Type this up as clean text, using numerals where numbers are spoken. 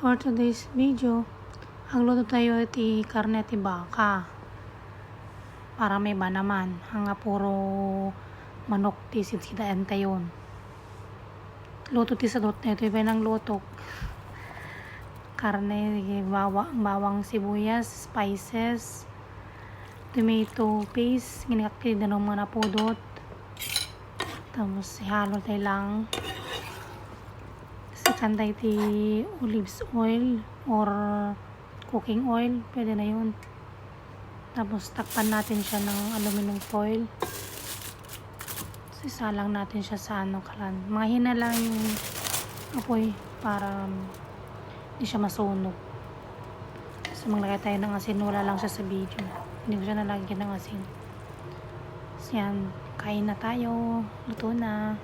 For today's video, agluto tayo iti karne ti baka. Para may ba naman, hanga puro manok ti sidsidaan tayon. Luto ti sadot na ito, iba ng lutok. Karne, bawang sibuyas, spices, tomato paste, ginakti na ng mga napudot. Tapos ihalo tayo lang. Kanday ti olives oil or cooking oil, pwede na yun. Tapos takpan natin siya ng aluminum foil. Isalang natin siya sa kalan. Mahina lang yung apoy para hindi siya masunog. So maglagay tayo ng asin, wala lang siya sa video. Hindi ko siya nalagyan ng asin. So yan, kain na tayo. Luto na.